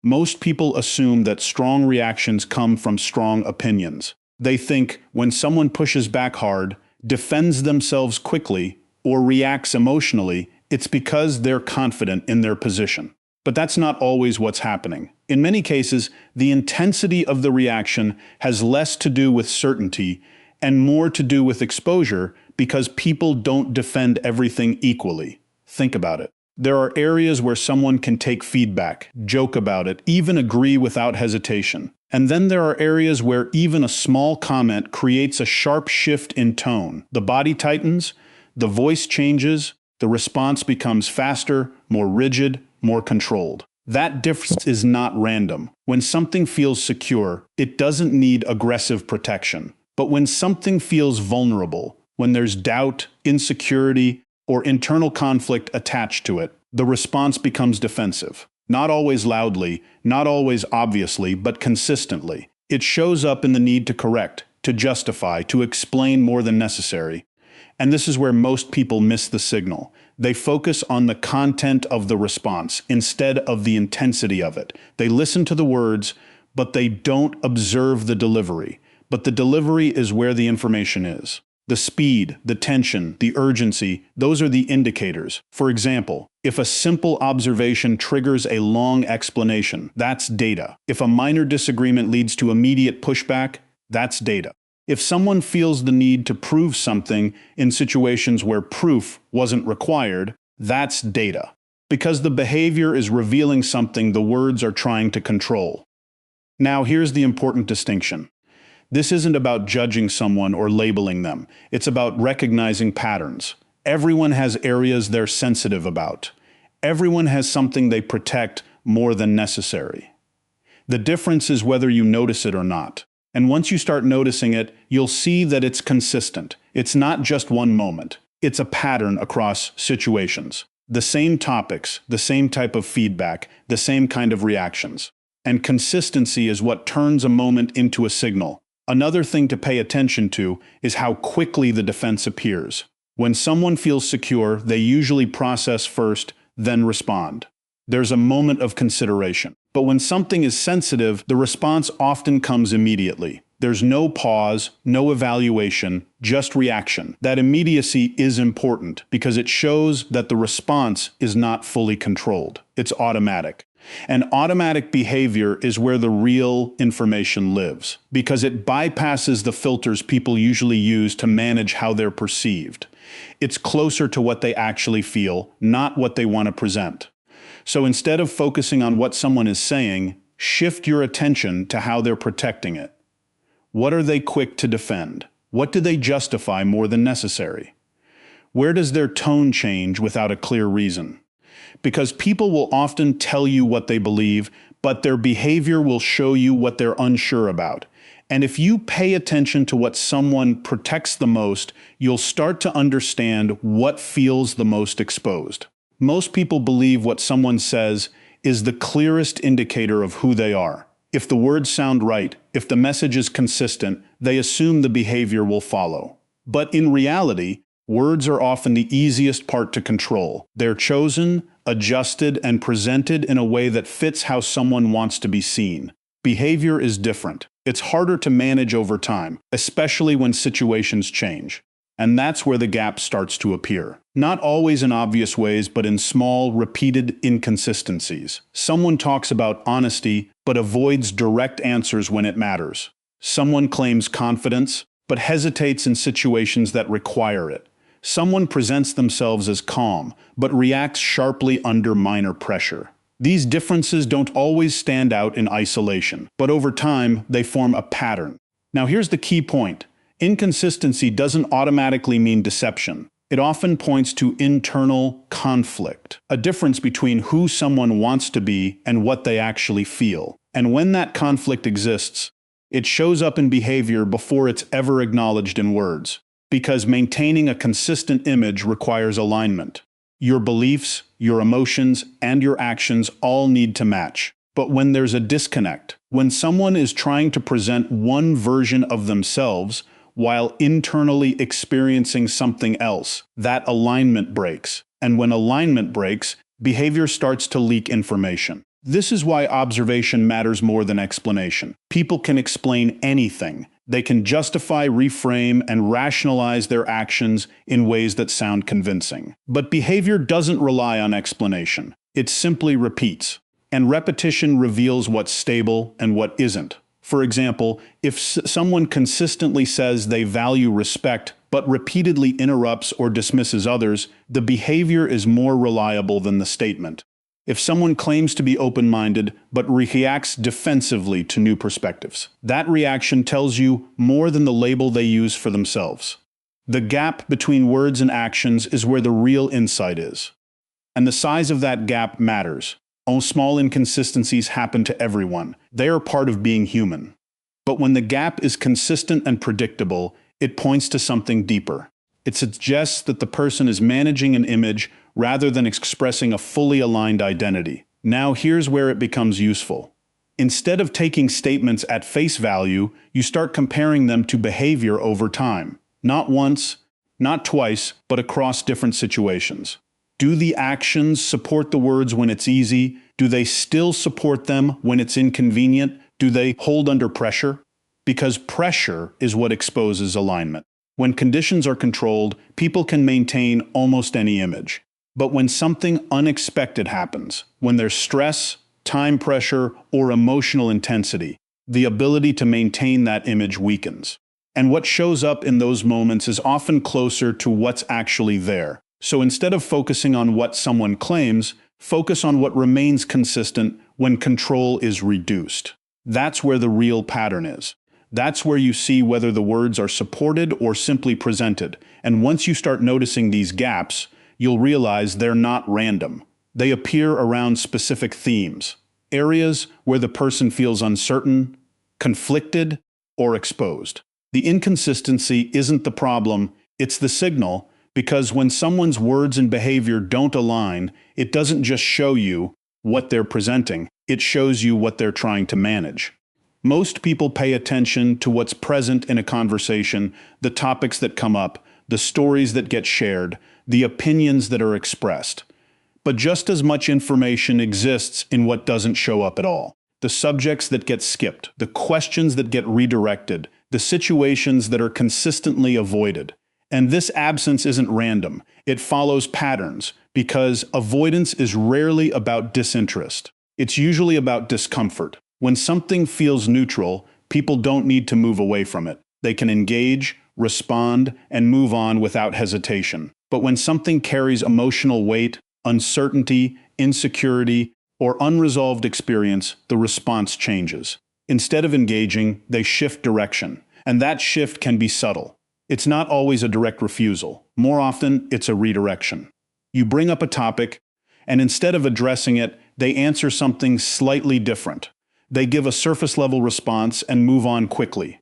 Most people assume that strong reactions come from strong opinions. They think when someone pushes back hard, defends themselves quickly, or reacts emotionally, it's because they're confident in their position. But that's not always what's happening. In many cases, the intensity of the reaction has less to do with certainty and more to do with exposure, because people don't defend everything equally. Think about it. There are areas where someone can take feedback, joke about it, even agree without hesitation. And then there are areas where even a small comment creates a sharp shift in tone. The body tightens, the voice changes, the response becomes faster, more rigid, more controlled. That difference is not random. When something feels secure, it doesn't need aggressive protection. But when something feels vulnerable, when there's doubt, insecurity, or internal conflict attached to it, the response becomes defensive. Not always loudly, not always obviously, but consistently. It shows up in the need to correct, to justify, to explain more than necessary. And this is where most people miss the signal. They focus on the content of the response instead of the intensity of it. They listen to the words, but they don't observe the delivery. But the delivery is where the information is. The speed, the tension, the urgency, those are the indicators. For example, if a simple observation triggers a long explanation, that's data. If a minor disagreement leads to immediate pushback, that's data. If someone feels the need to prove something in situations where proof wasn't required, that's data. Because the behavior is revealing something the words are trying to control. Now, here's the important distinction. This isn't about judging someone or labeling them. It's about recognizing patterns. Everyone has areas they're sensitive about. Everyone has something they protect more than necessary. The difference is whether you notice it or not. And once you start noticing it, you'll see that it's consistent. It's not just one moment. It's a pattern across situations. The same topics, the same type of feedback, the same kind of reactions. And consistency is what turns a moment into a signal. Another thing to pay attention to is how quickly the defense appears. When someone feels secure, they usually process first, then respond. There's a moment of consideration. But when something is sensitive, the response often comes immediately. There's no pause, no evaluation, just reaction. That immediacy is important because it shows that the response is not fully controlled. It's automatic. And automatic behavior is where the real information lives, because it bypasses the filters people usually use to manage how they're perceived. It's closer to what they actually feel, not what they want to present. So instead of focusing on what someone is saying, shift your attention to how they're protecting it. What are they quick to defend? What do they justify more than necessary? Where does their tone change without a clear reason? Because people will often tell you what they believe, but their behavior will show you what they're unsure about. And if you pay attention to what someone protects the most, you'll start to understand what feels the most exposed. Most people believe what someone says is the clearest indicator of who they are. If the words sound right, if the message is consistent, they assume the behavior will follow. But in reality, words are often the easiest part to control. They're chosen, adjusted, and presented in a way that fits how someone wants to be seen. Behavior is different. It's harder to manage over time, especially when situations change. And that's where the gap starts to appear. Not always in obvious ways, but in small, repeated inconsistencies. Someone talks about honesty, but avoids direct answers when it matters. Someone claims confidence, but hesitates in situations that require it. Someone presents themselves as calm, but reacts sharply under minor pressure. These differences don't always stand out in isolation, but over time, they form a pattern. Now here's the key point. Inconsistency doesn't automatically mean deception. It often points to internal conflict, a difference between who someone wants to be and what they actually feel. And when that conflict exists, it shows up in behavior before it's ever acknowledged in words. Because maintaining a consistent image requires alignment. Your beliefs, your emotions, and your actions all need to match. But when there's a disconnect, when someone is trying to present one version of themselves while internally experiencing something else, that alignment breaks. And when alignment breaks, behavior starts to leak information. This is why observation matters more than explanation. People can explain anything. They can justify, reframe, and rationalize their actions in ways that sound convincing. But behavior doesn't rely on explanation. It simply repeats. And repetition reveals what's stable and what isn't. For example, if someone consistently says they value respect but repeatedly interrupts or dismisses others, the behavior is more reliable than the statement. If someone claims to be open-minded but reacts defensively to new perspectives, that reaction tells you more than the label they use for themselves. The gap between words and actions is where the real insight is. And the size of that gap matters. All small inconsistencies happen to everyone. They are part of being human. But when the gap is consistent and predictable, it points to something deeper. It suggests that the person is managing an image rather than expressing a fully aligned identity. Now here's where it becomes useful. Instead of taking statements at face value, you start comparing them to behavior over time. Not once, not twice, but across different situations. Do the actions support the words when it's easy? Do they still support them when it's inconvenient? Do they hold under pressure? Because pressure is what exposes alignment. When conditions are controlled, people can maintain almost any image. But when something unexpected happens, when there's stress, time pressure, or emotional intensity, the ability to maintain that image weakens. And what shows up in those moments is often closer to what's actually there. So instead of focusing on what someone claims, focus on what remains consistent when control is reduced. That's where the real pattern is. That's where you see whether the words are supported or simply presented. And once you start noticing these gaps, you'll realize they're not random. They appear around specific themes, areas where the person feels uncertain, conflicted, or exposed. The inconsistency isn't the problem, it's the signal, because when someone's words and behavior don't align, it doesn't just show you what they're presenting, it shows you what they're trying to manage. Most people pay attention to what's present in a conversation, the topics that come up, the stories that get shared, the opinions that are expressed. But just as much information exists in what doesn't show up at all. The subjects that get skipped, the questions that get redirected, the situations that are consistently avoided. And this absence isn't random. It follows patterns, because avoidance is rarely about disinterest. It's usually about discomfort. When something feels neutral, people don't need to move away from it. They can engage, respond, and move on without hesitation. But when something carries emotional weight, uncertainty, insecurity, or unresolved experience, the response changes. Instead of engaging, they shift direction. And that shift can be subtle. It's not always a direct refusal. More often, it's a redirection. You bring up a topic, and instead of addressing it, they answer something slightly different. They give a surface-level response and move on quickly.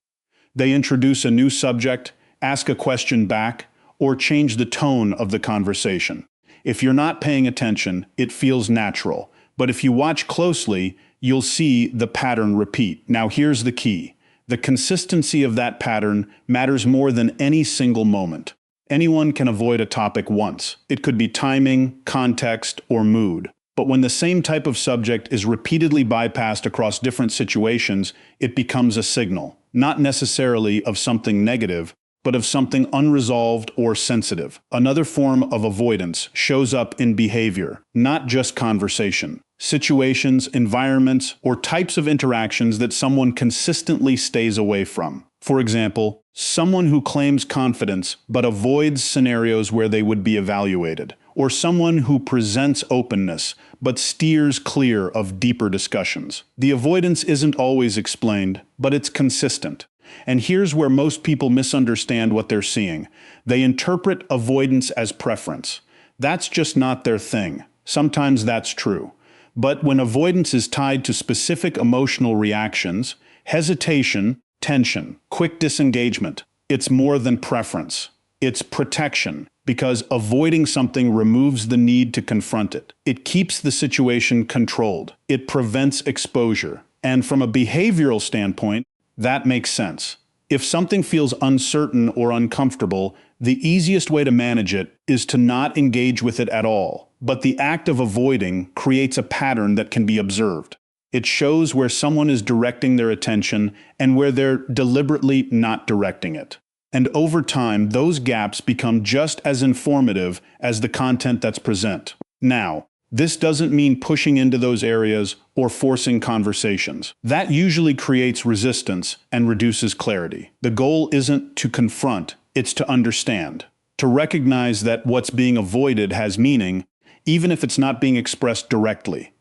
They introduce a new subject, ask a question back, or change the tone of the conversation. If you're not paying attention, it feels natural. But if you watch closely, you'll see the pattern repeat. Now here's the key. The consistency of that pattern matters more than any single moment. Anyone can avoid a topic once. It could be timing, context, or mood. But when the same type of subject is repeatedly bypassed across different situations, it becomes a signal, not necessarily of something negative, but of something unresolved or sensitive. Another form of avoidance shows up in behavior, not just conversation. Situations, environments, or types of interactions that someone consistently stays away from. For example, someone who claims confidence but avoids scenarios where they would be evaluated. Or someone who presents openness but steers clear of deeper discussions. The avoidance isn't always explained, but it's consistent. And here's where most people misunderstand what they're seeing. They interpret avoidance as preference. That's just not their thing. Sometimes that's true. But when avoidance is tied to specific emotional reactions, hesitation, tension, quick disengagement, it's more than preference. It's protection, because avoiding something removes the need to confront it. It keeps the situation controlled. It prevents exposure. And from a behavioral standpoint, that makes sense. If something feels uncertain or uncomfortable, the easiest way to manage it is to not engage with it at all. But the act of avoiding creates a pattern that can be observed. It shows where someone is directing their attention and where they're deliberately not directing it. And over time, those gaps become just as informative as the content that's present. Now, this doesn't mean pushing into those areas or forcing conversations. That usually creates resistance and reduces clarity. The goal isn't to confront, it's to understand. To recognize that what's being avoided has meaning, even if it's not being expressed directly.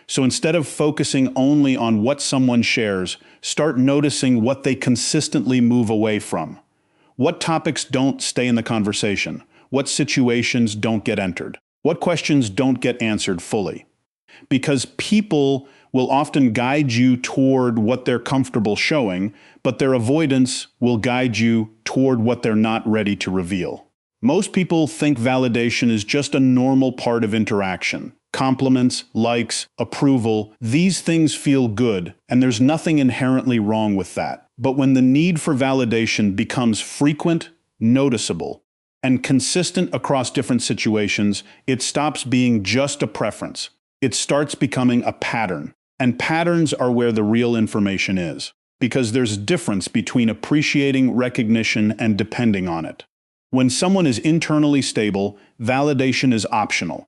So instead of focusing only on what someone shares, start noticing what they consistently move away from. What topics don't stay in the conversation? What situations don't get entered? What questions don't get answered fully? Because people will often guide you toward what they're comfortable showing, but their avoidance will guide you toward what they're not ready to reveal. Most people think validation is just a normal part of interaction. Compliments, likes, approval, these things feel good, and there's nothing inherently wrong with that. But when the need for validation becomes frequent, noticeable, and consistent across different situations, it stops being just a preference. It starts becoming a pattern. And patterns are where the real information is. Because there's a difference between appreciating recognition and depending on it. When someone is internally stable, validation is optional.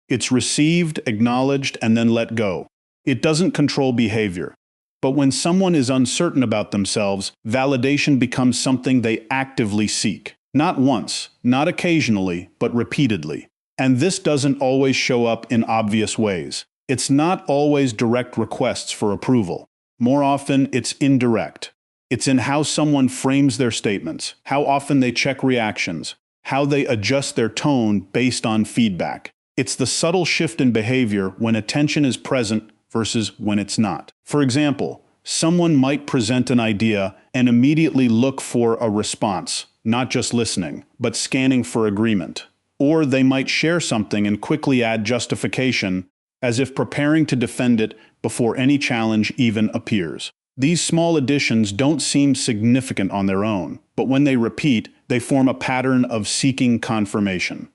It's received, acknowledged, and then let go. It doesn't control behavior. But when someone is uncertain about themselves, validation becomes something they actively seek. Not once, not occasionally, but repeatedly. And this doesn't always show up in obvious ways. It's not always direct requests for approval. More often, it's indirect. It's in how someone frames their statements, how often they check reactions, how they adjust their tone based on feedback. It's the subtle shift in behavior when attention is present versus when it's not. For example, someone might present an idea and immediately look for a response, not just listening, but scanning for agreement. Or they might share something and quickly add justification, as if preparing to defend it before any challenge even appears. These small additions don't seem significant on their own, but when they repeat, they form a pattern of seeking confirmation.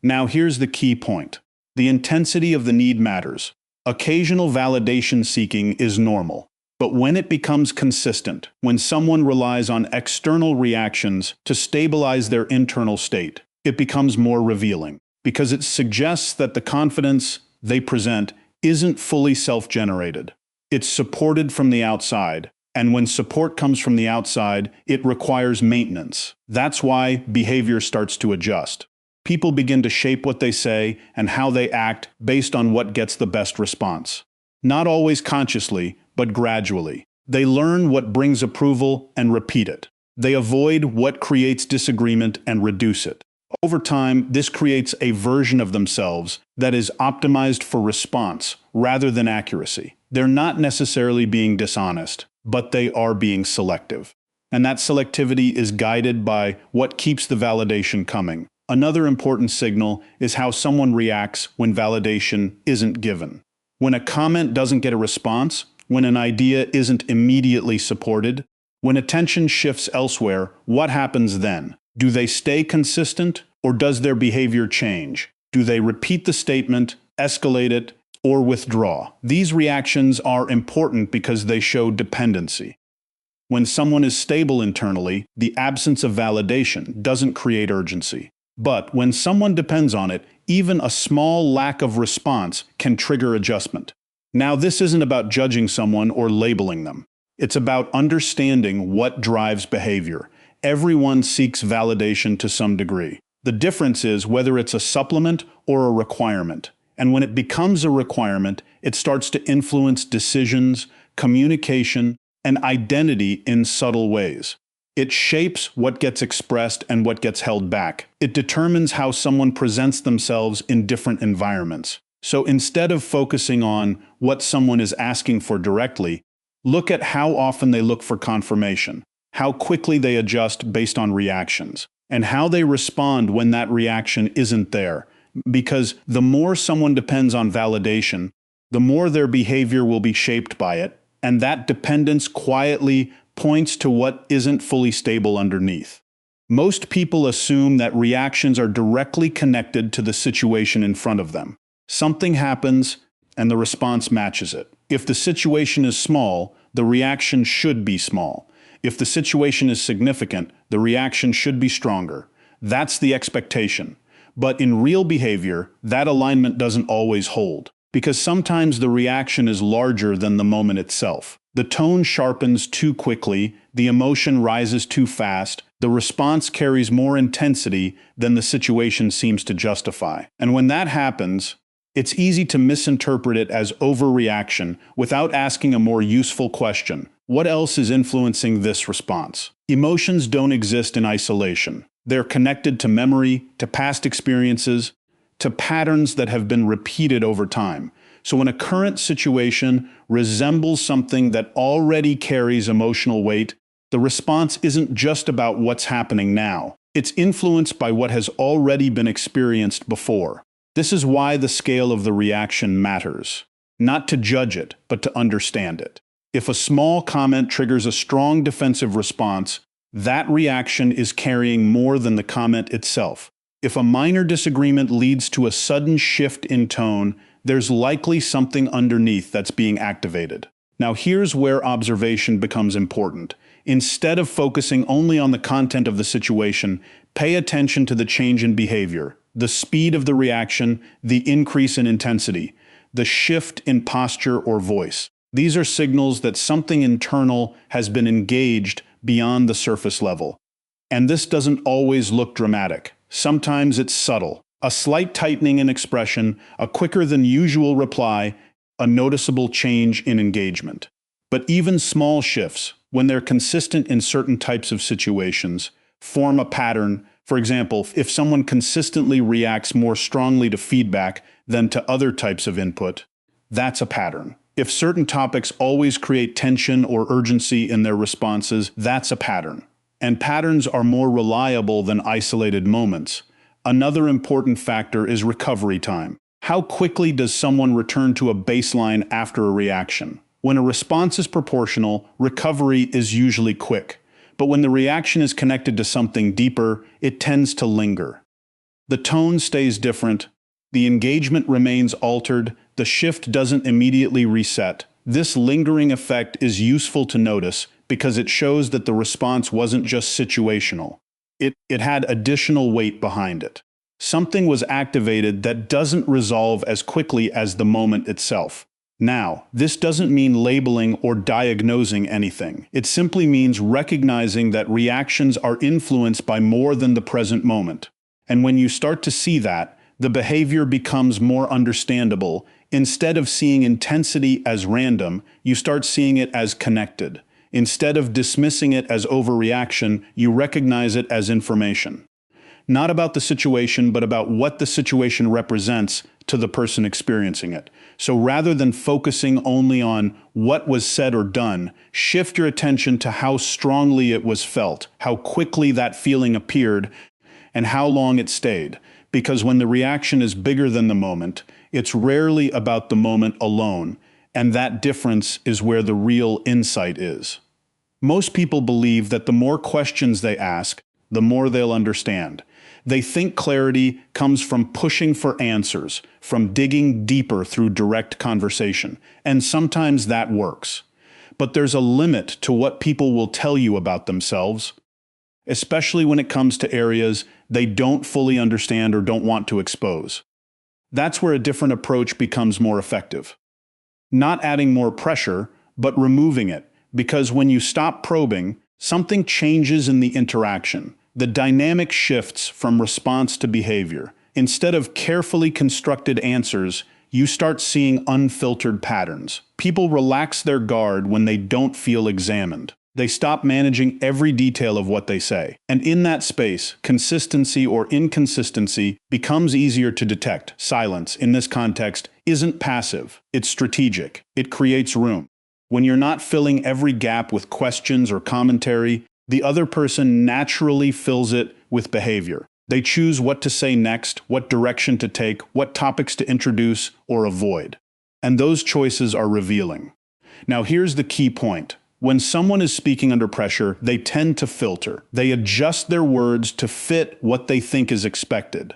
Now here's the key point. The intensity of the need matters. Occasional validation seeking is normal. But when it becomes consistent, when someone relies on external reactions to stabilize their internal state, it becomes more revealing. Because it suggests that the confidence they present isn't fully self-generated. It's supported from the outside. And when support comes from the outside, it requires maintenance. That's why behavior starts to adjust. People begin to shape what they say and how they act based on what gets the best response. Not always consciously, but gradually. They learn what brings approval and repeat it. They avoid what creates disagreement and reduce it. Over time, this creates a version of themselves that is optimized for response rather than accuracy. They're not necessarily being dishonest, but they are being selective. And that selectivity is guided by what keeps the validation coming. Another important signal is how someone reacts when validation isn't given. When a comment doesn't get a response, when an idea isn't immediately supported, when attention shifts elsewhere, what happens then? Do they stay consistent, or does their behavior change? Do they repeat the statement, escalate it, or withdraw? These reactions are important because they show dependency. When someone is stable internally, the absence of validation doesn't create urgency. But when someone depends on it, even a small lack of response can trigger adjustment. Now, this isn't about judging someone or labeling them. It's about understanding what drives behavior. Everyone seeks validation to some degree. The difference is whether it's a supplement or a requirement. And when it becomes a requirement, it starts to influence decisions, communication, and identity in subtle ways. It shapes what gets expressed and what gets held back. It determines how someone presents themselves in different environments. So instead of focusing on what someone is asking for directly, look at how often they look for confirmation, how quickly they adjust based on reactions, and how they respond when that reaction isn't there. Because the more someone depends on validation, the more their behavior will be shaped by it, and that dependence quietly points to what isn't fully stable underneath. Most people assume that reactions are directly connected to the situation in front of them. Something happens, and the response matches it. If the situation is small, the reaction should be small. If the situation is significant, the reaction should be stronger. That's the expectation. But in real behavior, that alignment doesn't always hold, because sometimes the reaction is larger than the moment itself. The tone sharpens too quickly, the emotion rises too fast, the response carries more intensity than the situation seems to justify. And when that happens, it's easy to misinterpret it as overreaction without asking a more useful question. What else is influencing this response? Emotions don't exist in isolation. They're connected to memory, to past experiences, to patterns that have been repeated over time. So when a current situation resembles something that already carries emotional weight, the response isn't just about what's happening now. It's influenced by what has already been experienced before. This is why the scale of the reaction matters. Not to judge it, but to understand it. If a small comment triggers a strong defensive response, that reaction is carrying more than the comment itself. If a minor disagreement leads to a sudden shift in tone, there's likely something underneath that's being activated. Now here's where observation becomes important. Instead of focusing only on the content of the situation, pay attention to the change in behavior, the speed of the reaction, the increase in intensity, the shift in posture or voice. These are signals that something internal has been engaged beyond the surface level. And this doesn't always look dramatic. Sometimes it's subtle. A slight tightening in expression, a quicker than usual reply, a noticeable change in engagement. But even small shifts, when they're consistent in certain types of situations, form a pattern. For example, if someone consistently reacts more strongly to feedback than to other types of input, that's a pattern. If certain topics always create tension or urgency in their responses, that's a pattern. And patterns are more reliable than isolated moments. Another important factor is recovery time. How quickly does someone return to a baseline after a reaction? When a response is proportional, recovery is usually quick. But when the reaction is connected to something deeper, it tends to linger. The tone stays different, the engagement remains altered, the shift doesn't immediately reset. This lingering effect is useful to notice because it shows that the response wasn't just situational. It had additional weight behind it. Something was activated that doesn't resolve as quickly as the moment itself. Now, this doesn't mean labeling or diagnosing anything. It simply means recognizing that reactions are influenced by more than the present moment. And when you start to see that, the behavior becomes more understandable. Instead of seeing intensity as random, you start seeing it as connected. Instead of dismissing it as overreaction, you recognize it as information. Not about the situation, but about what the situation represents to the person experiencing it. So rather than focusing only on what was said or done, shift your attention to how strongly it was felt, how quickly that feeling appeared, and how long it stayed. Because when the reaction is bigger than the moment, it's rarely about the moment alone, and that difference is where the real insight is. Most people believe that the more questions they ask, the more they'll understand. They think clarity comes from pushing for answers, from digging deeper through direct conversation, and sometimes that works. But there's a limit to what people will tell you about themselves, especially when it comes to areas they don't fully understand or don't want to expose. That's where a different approach becomes more effective. Not adding more pressure, but removing it, because when you stop probing, something changes in the interaction. The dynamic shifts from response to behavior. Instead of carefully constructed answers, you start seeing unfiltered patterns. People relax their guard when they don't feel examined. They stop managing every detail of what they say. And in that space, consistency or inconsistency becomes easier to detect. Silence, in this context, isn't passive. It's strategic. It creates room. When you're not filling every gap with questions or commentary, the other person naturally fills it with behavior. They choose what to say next, what direction to take, what topics to introduce or avoid. And those choices are revealing. Now here's the key point. When someone is speaking under pressure, they tend to filter. They adjust their words to fit what they think is expected.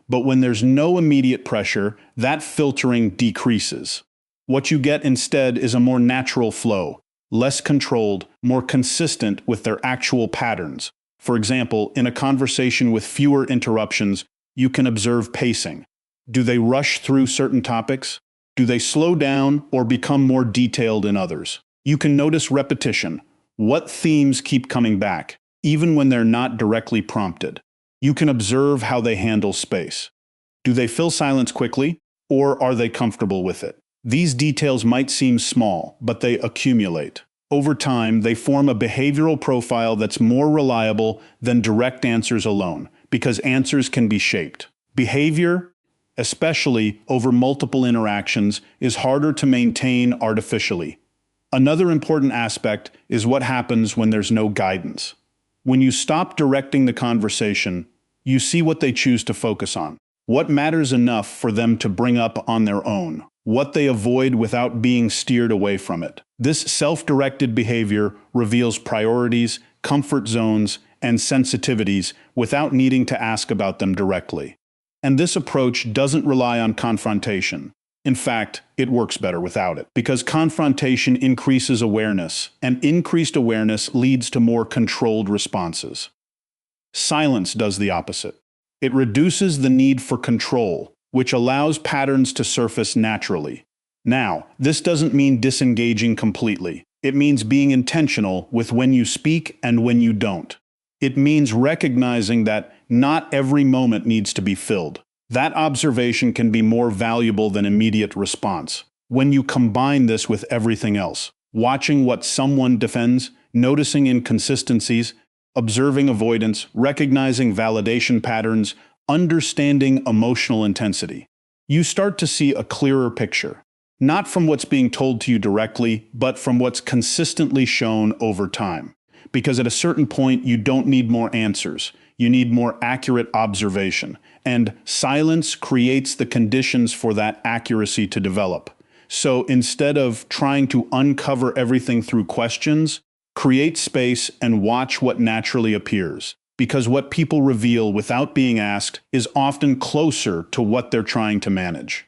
But when there's no immediate pressure, that filtering decreases. What you get instead is a more natural flow, less controlled, more consistent with their actual patterns. For example, in a conversation with fewer interruptions, you can observe pacing. Do they rush through certain topics? Do they slow down or become more detailed in others? You can notice repetition. What themes keep coming back, even when they're not directly prompted? You can observe how they handle space. Do they fill silence quickly, or are they comfortable with it? These details might seem small, but they accumulate. Over time, they form a behavioral profile that's more reliable than direct answers alone, because answers can be shaped. Behavior, especially over multiple interactions, is harder to maintain artificially. Another important aspect is what happens when there's no guidance. When you stop directing the conversation, you see what they choose to focus on, what matters enough for them to bring up on their own, what they avoid without being steered away from it. This self-directed behavior reveals priorities, comfort zones, and sensitivities without needing to ask about them directly. And this approach doesn't rely on confrontation. In fact, it works better without it, because confrontation increases awareness, and increased awareness leads to more controlled responses. Silence does the opposite. It reduces the need for control, which allows patterns to surface naturally. Now, this doesn't mean disengaging completely. It means being intentional with when you speak and when you don't. It means recognizing that not every moment needs to be filled. That observation can be more valuable than immediate response. When you combine this with everything else, watching what someone defends, noticing inconsistencies, observing avoidance, recognizing validation patterns, understanding emotional intensity, you start to see a clearer picture. Not from what's being told to you directly, but from what's consistently shown over time. Because at a certain point, you don't need more answers. You need more accurate observation. And silence creates the conditions for that accuracy to develop. So instead of trying to uncover everything through questions, create space and watch what naturally appears. Because what people reveal without being asked is often closer to what they're trying to manage.